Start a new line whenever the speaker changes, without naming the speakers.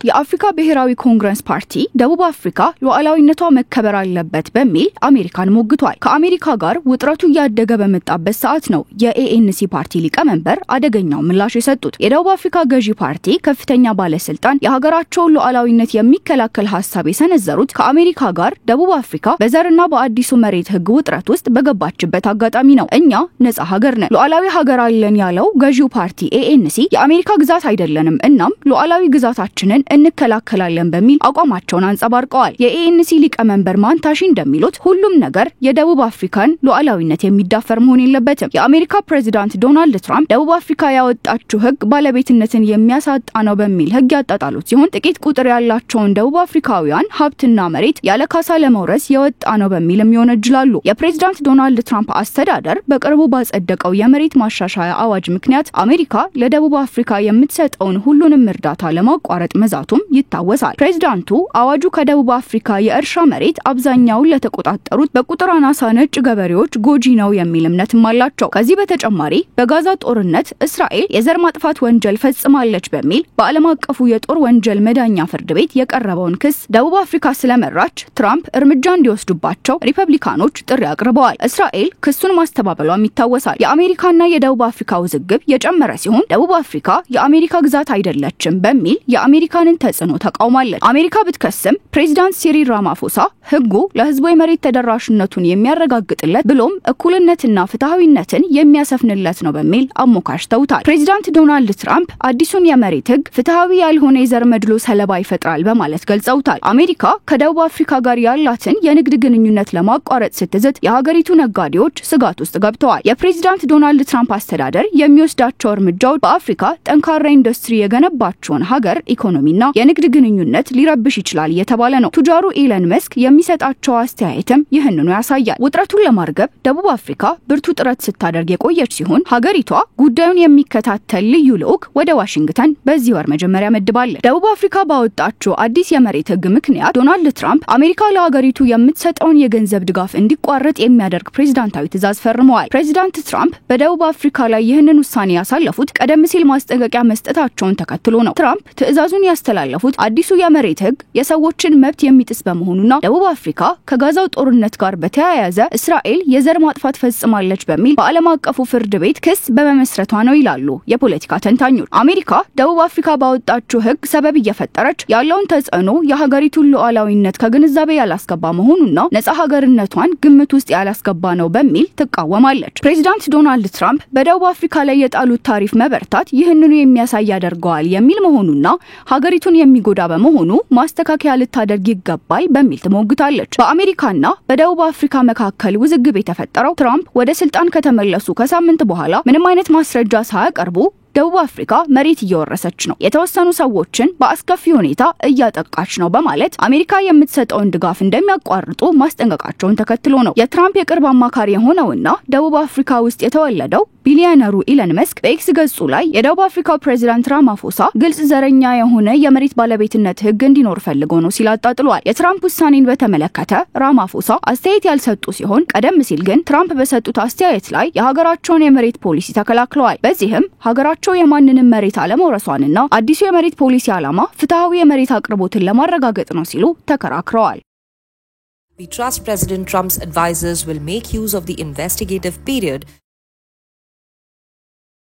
የአፍሪካ ብሔራዊ ኮንግረስ ፓርቲ ደቡብ አፍሪካ ሉዓላዊነቷ መከበር አለበት በሚል አሜሪካን ሞግቷል። ከአሜሪካ ጋር ውጥረቱ ያደገ በመጣበት ሰዓት ነው የኤኤንሲ ፓርቲ ሊቀመንበር አደገኛው ምላሽ የሰጡት። የደቡብ አፍሪካ ገዢ ፓርቲ ከፍተኛ ባለስልጣን የሀገራቸውን ሉዓላዊነት የሚከላከል ሐሳብ የሰነዘሩት ከአሜሪካ ጋር ደቡብ አፍሪካ በዘርና በአዲሱ መሬት ህግ ውጥረት ውስጥ በገባችበት አጋጣሚ ነው። እኛ ነፃ ሀገር ነን፣ ሉዓላዊ ሀገር አለን ያለው ገዢው ፓርቲ ኤኤንሲ የአሜሪካ ግዛት አይደለንም፣ እናም ሉዓላዊ ግዛታችንን እንከላከላለን በሚል አቋማቸውን አንጸባርቀዋል። የኤኤንሲ ሊቀመንበር ማንታሺ እንደሚሉት ሁሉም ነገር የደቡብ አፍሪካን ሉዓላዊነት የሚዳፈር መሆን የለበትም። የአሜሪካ ፕሬዝዳንት ዶናልድ ትራምፕ ደቡብ አፍሪካ ያወጣችው ህግ ባለቤትነትን የሚያሳጣ ነው በሚል ህግ ያጣጣሉት ሲሆን ጥቂት ቁጥር ያላቸውን ደቡብ አፍሪካውያን ሀብትና መሬት ያለ ካሳ ለመውረስ የወጣ ነው በሚልም ይወነጅላሉ። የፕሬዝዳንት ዶናልድ ትራምፕ አስተዳደር በቅርቡ ባጸደቀው የመሬት ማሻሻያ አዋጅ ምክንያት አሜሪካ ለደቡብ አፍሪካ የምትሰጠውን ሁሉንም እርዳታ ለማቋረጥ መዛቱም ይታወሳል። ፕሬዝዳንቱ አዋጁ ከደቡብ አፍሪካ የእርሻ መሬት አብዛኛውን ለተቆጣጠሩት በቁጥር አናሳ ነጭ ገበሬዎች ጎጂ ነው የሚል እምነትም አላቸው። ከዚህ በተጨማሪ በጋዛ ጦርነት እስራኤል የዘር ማጥፋት ወንጀል ፈጽማለች በሚል በዓለም አቀፉ የጦር ወንጀል መዳኛ ፍርድ ቤት የቀረበውን ክስ ደቡብ አፍሪካ ስለመራች ትራምፕ እርምጃ እንዲወስዱባቸው ሪፐብሊካኖች ጥሪ አቅርበዋል። እስራኤል ክሱን ማስተባበሏም ይታወሳል። የአሜሪካና የደቡብ አፍሪካ ውዝግብ የጨመረ ሲሆን ደቡብ አፍሪካ የአሜሪካ ግዛት አይደለችም በሚል የአሜሪካንን ተጽዕኖ ተቃውማለች። አሜሪካ ብትከስም ፕሬዝዳንት ሲሪል ራማፎሳ ህጉ ለህዝቡ የመሬት ተደራሽነቱን የሚያረጋግጥለት ብሎም እኩልነትና ፍትሃዊነትን የሚያሰፍንለት ነው በሚል አሞካሽተውታል። ፕሬዝዳንት ዶናልድ ትራምፕ አዲሱን የመሬት ህግ ፍትሃዊ ያልሆነ የዘር መድሎ ሰለባ ይፈጥራል በማለት ገልጸውታል። አሜሪካ ከደቡብ አፍሪካ ጋር ያላትን የንግድ ግንኙነት ለማቋረጥ ስትዝት የሀገሪቱ ነጋዴዎች ስጋት ውስጥ ገብተዋል። የፕሬዝዳንት ዶናልድ ትራምፕ አስተዳደር የሚወስዳቸው እርምጃዎች በአፍሪካ ጠንካራ ኢንዱስትሪ የገነባቸውን ሀገር ኢኮኖሚና የንግድ ግንኙነት ሊረብሽ ይችላል እየተባለ ነው። ቱጃሩ ኢለን መስክ የሚሰጣቸው አስተያየትም ይህንኑ ያሳያል። ውጥረቱን ለማርገብ ደቡብ አፍሪካ ብርቱ ጥረት ስታደርግ የቆየች ሲሆን ሀገሪቷ ጉዳዩን የሚከታተል ልዩ ልዑክ ወደ ዋሽንግተን በዚህ ወር መጀመሪያ መድባለች። ደቡብ አፍሪካ ባወጣችው አዲስ የመሬት ህግ ምክንያት ዶናልድ ትራምፕ አሜሪካ ለሀገሪቱ የምትሰጠውን የገንዘብ ድጋፍ እንዲቋረጥ የሚያደርግ ፕሬዝዳንታዊ ትዕዛዝ ፈርመዋል። ፕሬዝዳንት ትራምፕ በደቡብ አፍሪካ ላይ ይህንን ውሳኔ ያሳለፉት ቀደም ሲል ማስጠንቀቂያ መስጠታቸውን ተከትሎ ነው። ትራምፕ ትዕዛዙን ያስተላለፉት አዲሱ የመሬት ህግ የሰዎችን መብት የሚጥስ በመሆኑና ደቡብ አፍሪካ ከጋዛው ጦርነት ጋር በተያያዘ እስራኤል የዘር ማጥፋት ፈጽማለች በሚል በዓለም አቀፉ ፍርድ ቤት ክስ በመመስረቷ ነው ይላሉ የፖለቲካ ተንታኞች። አሜሪካ ደቡብ አፍሪካ ባወጣችው ህግ ሰበብ እየፈጠረች ያለውን ተጽዕኖ የሀገሪቱን ሉዓላዊነት ከግንዛቤ ያላስገባ መሆኑና ነፃ ሀገርነቷን ግምት ውስጥ ያላስገባ ነው በሚል ትቃወማለች። ፕሬዝዳንት ዶናልድ ትራምፕ በደቡብ አፍሪካ ላይ የጣሉት ታሪፍ መበርታት ይህንኑ የሚያሳይ ያደርገዋል የሚል መሆኑና ሀገሪቱን የሚጎዳ በመሆኑ ማስተካከያ ልታደርግ ይገባል በሚል ትሞግታለች። በአሜሪካና በደቡብ አፍሪካ መካከል ውዝግብ የተፈጠረው ትራምፕ ወደ ስልጣን ከተመለሱ ከሳምንት በኋላ ምንም አይነት ማስረጃ ሳያቀርቡ ደቡብ አፍሪካ መሬት እየወረሰች ነው፣ የተወሰኑ ሰዎችን በአስከፊ ሁኔታ እያጠቃች ነው በማለት አሜሪካ የምትሰጠውን ድጋፍ እንደሚያቋርጡ ማስጠንቀቃቸውን ተከትሎ ነው። የትራምፕ የቅርብ አማካሪ የሆነውና ደቡብ አፍሪካ ውስጥ የተወለደው ቢሊዮነሩ ኢለን መስክ በኤክስ ገጹ ላይ የደቡብ አፍሪካው ፕሬዝዳንት ራማፎሳ ግልጽ ዘረኛ የሆነ የመሬት ባለቤትነት ህግ እንዲኖር ፈልገው ነው ሲል አጣጥሏል። የትራምፕ ውሳኔን በተመለከተ ራማፎሳ አስተያየት ያልሰጡ ሲሆን ቀደም ሲል ግን ትራምፕ በሰጡት አስተያየት ላይ የሀገራቸውን የመሬት ፖሊሲ ተከላክለዋል። በዚህም ሀገራቸው የማንንም መሬት አለመውረሷንና አዲሱ የመሬት ፖሊሲ ዓላማ ፍትሃዊ የመሬት አቅርቦትን ለማረጋገጥ ነው ሲሉ ተከራክረዋል።
We trust President Trump's advisors will make use of the investigative period